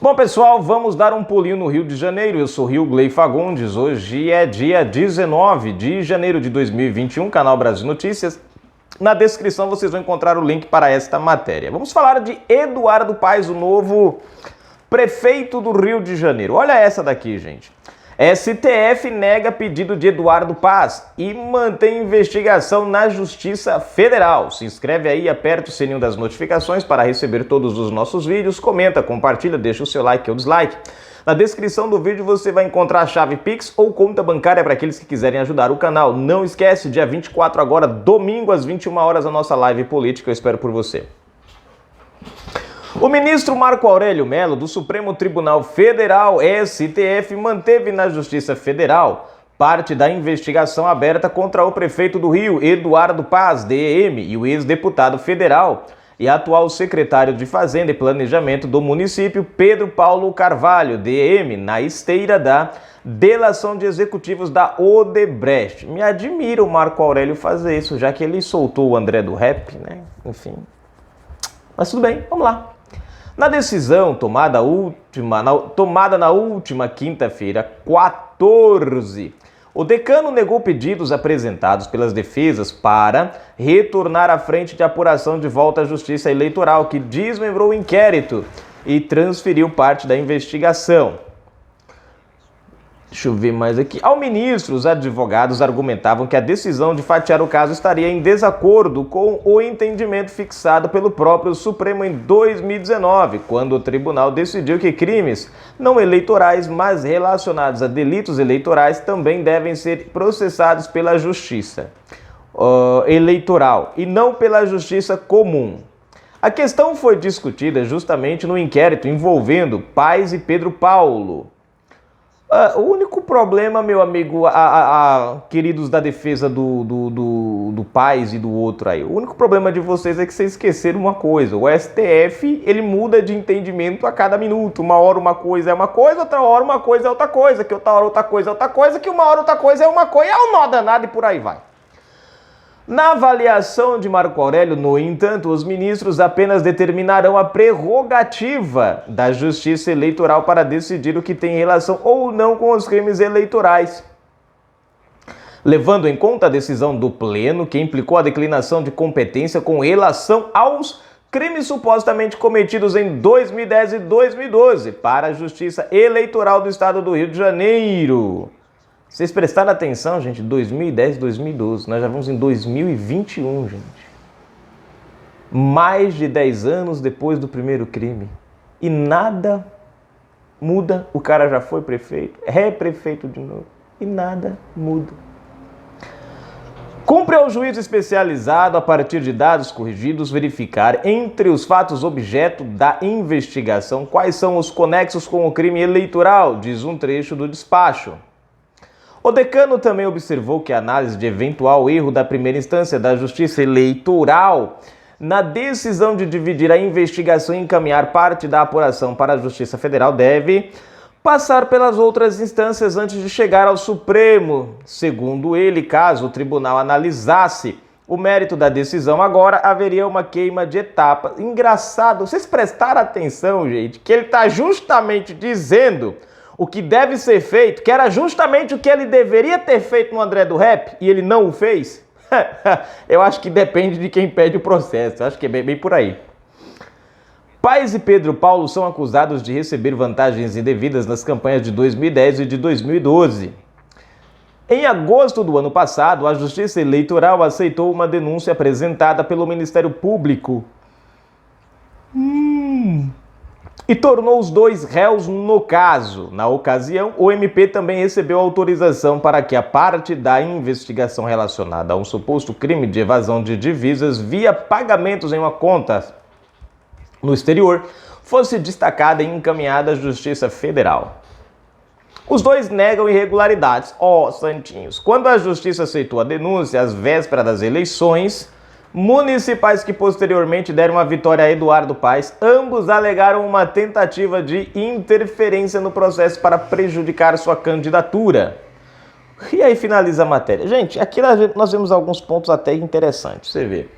Bom, pessoal, vamos dar um pulinho no Rio de Janeiro. Eu sou Rio Fagundes. Hoje é dia 19 de janeiro de 2021, canal Brasil Notícias. Na descrição vocês vão encontrar o link para esta matéria. Vamos falar de Eduardo Paes, o novo prefeito do Rio de Janeiro. Olha essa daqui, gente. STF nega pedido de Eduardo Paes e mantém investigação na Justiça Federal. Se inscreve aí, aperta o sininho das notificações para receber todos os nossos vídeos, comenta, compartilha, deixa o seu like ou dislike. Na descrição do vídeo você vai encontrar a chave Pix ou conta bancária para aqueles que quiserem ajudar o canal. Não esquece, dia 24 agora, domingo às 21 horas, a nossa live política. Eu espero por você. O ministro Marco Aurélio Mello, do Supremo Tribunal Federal, STF, manteve na Justiça Federal parte da investigação aberta contra o prefeito do Rio, Eduardo Paes, DEM, e o ex-deputado federal e atual secretário de Fazenda e Planejamento do município, Pedro Paulo Carvalho, DEM, na esteira da delação de executivos da Odebrecht. Me admira o Marco Aurélio fazer isso, já que ele soltou o André do Rap, né? Enfim. Mas tudo bem, vamos lá. Na decisão tomada na última quinta-feira, 14, o decano negou pedidos apresentados pelas defesas para retornar à frente de apuração de volta à Justiça Eleitoral, que desmembrou o inquérito e transferiu parte da investigação. Deixa eu ver mais aqui. Ao ministro, os advogados argumentavam que a decisão de fatiar o caso estaria em desacordo com o entendimento fixado pelo próprio Supremo em 2019, quando o tribunal decidiu que crimes não eleitorais, mas relacionados a delitos eleitorais, também devem ser processados pela Justiça Eleitoral e não pela Justiça Comum. A questão foi discutida justamente no inquérito envolvendo Paes e Pedro Paulo. O único problema, meu amigo, queridos da defesa do Paes e do outro aí, o único problema de vocês é que vocês esqueceram uma coisa. O STF, ele muda de entendimento a cada minuto. Uma hora uma coisa é uma coisa, outra hora uma coisa é outra coisa, que outra hora outra coisa é outra coisa, que uma hora outra coisa é uma coisa, é um nó danado e por aí vai. Na avaliação de Marco Aurélio, no entanto, os ministros apenas determinarão a prerrogativa da Justiça Eleitoral para decidir o que tem relação ou não com os crimes eleitorais, levando em conta a decisão do Pleno, que implicou a declinação de competência com relação aos crimes supostamente cometidos em 2010 e 2012 para a Justiça Eleitoral do Estado do Rio de Janeiro. Vocês prestaram atenção, gente, 2010 e 2012, nós já vamos em 2021, gente. Mais de 10 anos depois do primeiro crime. E nada muda, o cara já foi prefeito, é prefeito de novo, e nada muda. Cumpre ao juiz especializado, a partir de dados corrigidos, verificar entre os fatos objeto da investigação quais são os conexos com o crime eleitoral, diz um trecho do despacho. O decano também observou que a análise de eventual erro da primeira instância da Justiça Eleitoral na decisão de dividir a investigação e encaminhar parte da apuração para a Justiça Federal deve passar pelas outras instâncias antes de chegar ao Supremo. Segundo ele, caso o tribunal analisasse o mérito da decisão agora, haveria uma queima de etapas. Engraçado, vocês prestaram atenção, gente, que ele está justamente dizendo o que deve ser feito, que era justamente o que ele deveria ter feito no André do Rap, e ele não o fez? Eu acho que depende de quem pede o processo, eu acho que é bem por aí. Paes e Pedro Paulo são acusados de receber vantagens indevidas nas campanhas de 2010 e de 2012. Em agosto do ano passado, a Justiça Eleitoral aceitou uma denúncia apresentada pelo Ministério Público e tornou os dois réus no caso. Na ocasião, o MP também recebeu autorização para que a parte da investigação relacionada a um suposto crime de evasão de divisas via pagamentos em uma conta no exterior fosse destacada e encaminhada à Justiça Federal. Os dois negam irregularidades. Santinhos. Quando a Justiça aceitou a denúncia, às vésperas das eleições municipais que posteriormente deram a vitória a Eduardo Paes, ambos alegaram uma tentativa de interferência no processo para prejudicar sua candidatura. E aí finaliza a matéria. Gente, aqui nós vemos alguns pontos até interessantes. Você vê.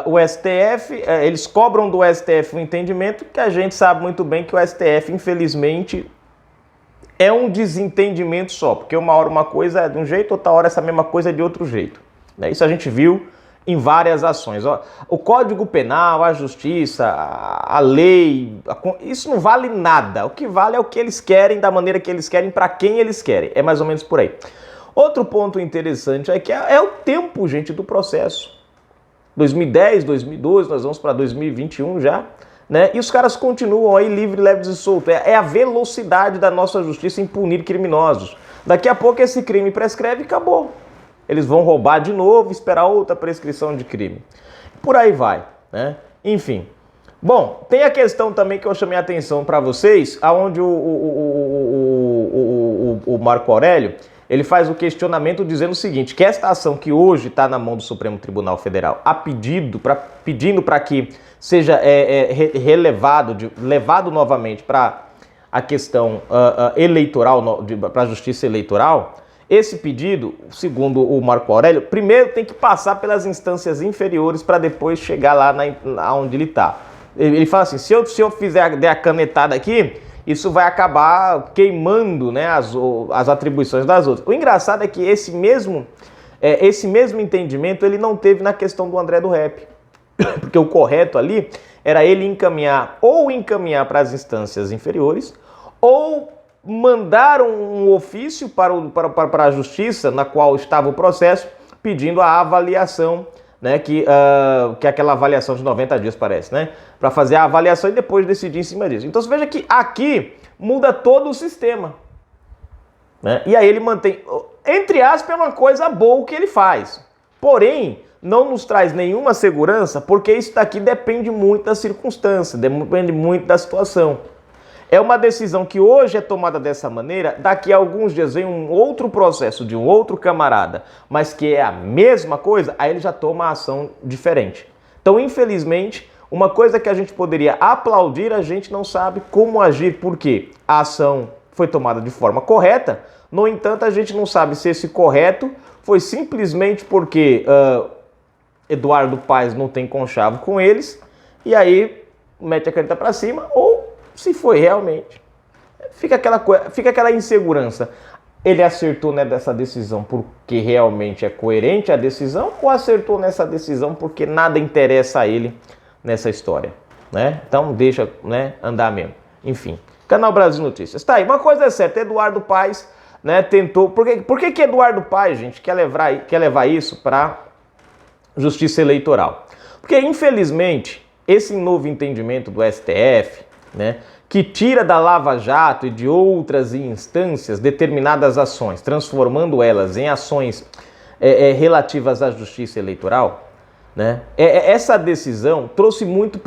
O STF, eles cobram do STF um entendimento que a gente sabe muito bem que o STF, infelizmente, é um desentendimento só, porque uma hora uma coisa é de um jeito, outra hora essa mesma coisa é de outro jeito. Isso a gente viu em várias ações. O Código Penal, a Justiça, a lei, isso não vale nada. O que vale é o que eles querem, da maneira que eles querem, para quem eles querem. É mais ou menos por aí. Outro ponto interessante é que é o tempo, gente, do processo. 2010, 2012, nós vamos para 2021 já, né? E os caras continuam aí livre, leves e soltos. É a velocidade da nossa justiça em punir criminosos. Daqui a pouco esse crime prescreve e acabou. Eles vão roubar de novo, esperar outra prescrição de crime. Por aí vai, né? Enfim. Bom, tem a questão também que eu chamei a atenção para vocês, aonde o Marco Aurélio, ele faz o questionamento dizendo o seguinte, que esta ação que hoje está na mão do Supremo Tribunal Federal, pedindo para que seja levado novamente para a questão eleitoral, para a justiça eleitoral, esse pedido, segundo o Marco Aurélio, primeiro tem que passar pelas instâncias inferiores para depois chegar lá onde ele está. Ele fala assim, se eu der a canetada aqui, isso vai acabar queimando, né, as atribuições das outras. O engraçado é que esse mesmo entendimento ele não teve na questão do André do Rep. Porque o correto ali era ele encaminhar para as instâncias inferiores, ou mandar um ofício para a justiça, na qual estava o processo, pedindo a avaliação, né, que é aquela avaliação de 90 dias, parece, né? Para fazer a avaliação e depois decidir em cima disso. Então você veja que aqui muda todo o sistema, né? E aí ele mantém, entre aspas, é uma coisa boa o que ele faz. Porém, não nos traz nenhuma segurança, porque isso daqui depende muito da circunstância, depende muito da situação. É uma decisão que hoje é tomada dessa maneira, daqui a alguns dias vem um outro processo de um outro camarada, mas que é a mesma coisa, aí ele já toma a ação diferente. Então, infelizmente, uma coisa que a gente poderia aplaudir, a gente não sabe como agir, porque a ação foi tomada de forma correta, no entanto, a gente não sabe se esse correto foi simplesmente porque Eduardo Paes não tem conchavo com eles, e aí mete a caneta para cima, ou se foi realmente. Fica aquela insegurança. Ele acertou nessa decisão porque realmente é coerente a decisão, ou acertou nessa decisão porque nada interessa a ele nessa história, né? Então deixa, né, andar mesmo. Enfim, Canal Brasil Notícias. Tá aí, uma coisa é certa, Eduardo Paes, né, tentou... Por que Eduardo Paes, gente, quer levar isso para justiça eleitoral? Porque, infelizmente, esse novo entendimento do STF, né, que tira da Lava Jato e de outras instâncias determinadas ações, transformando elas em ações relativas à justiça eleitoral, né? Essa decisão trouxe muito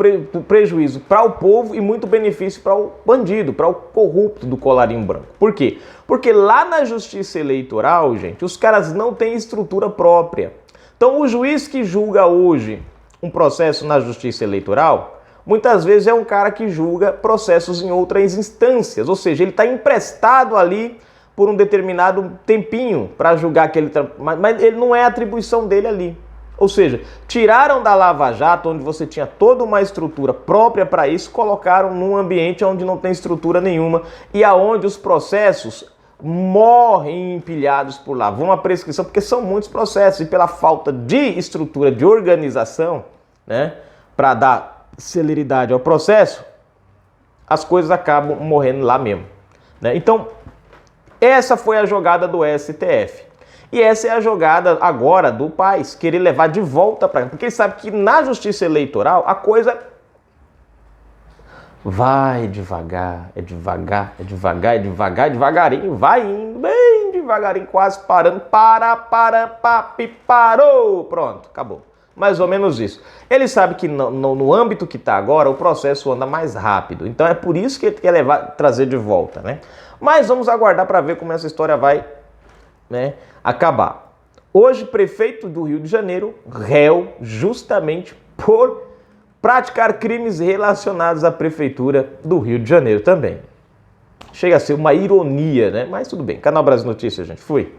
prejuízo para o povo e muito benefício para o bandido, para o corrupto do colarinho branco. Por quê? Porque lá na justiça eleitoral, gente, os caras não têm estrutura própria. Então, o juiz que julga hoje um processo na justiça eleitoral, muitas vezes é um cara que julga processos em outras instâncias, ou seja, ele está emprestado ali por um determinado tempinho para julgar aquele... Mas ele não é atribuição dele ali. Ou seja, tiraram da Lava Jato, onde você tinha toda uma estrutura própria para isso, colocaram num ambiente onde não tem estrutura nenhuma e aonde os processos morrem empilhados por lá. Vão à prescrição, porque são muitos processos e pela falta de estrutura, de organização, né, para dar celeridade ao processo, as coisas acabam morrendo lá mesmo, né? Então, essa foi a jogada do STF. E essa é a jogada agora do Paes, querer levar de volta para ele, porque ele sabe que na justiça eleitoral a coisa vai devagar, devagarinho, vai indo bem devagarinho, quase parando, parou, pronto, acabou. Mais ou menos isso. Ele sabe que no âmbito que está agora, o processo anda mais rápido. Então é por isso que ele quer trazer de volta, né? Mas vamos aguardar para ver como essa história vai, né, acabar. Hoje, prefeito do Rio de Janeiro, réu justamente por praticar crimes relacionados à prefeitura do Rio de Janeiro também. Chega a ser uma ironia, né? Mas tudo bem. Canal Brasil Notícias, gente. Fui.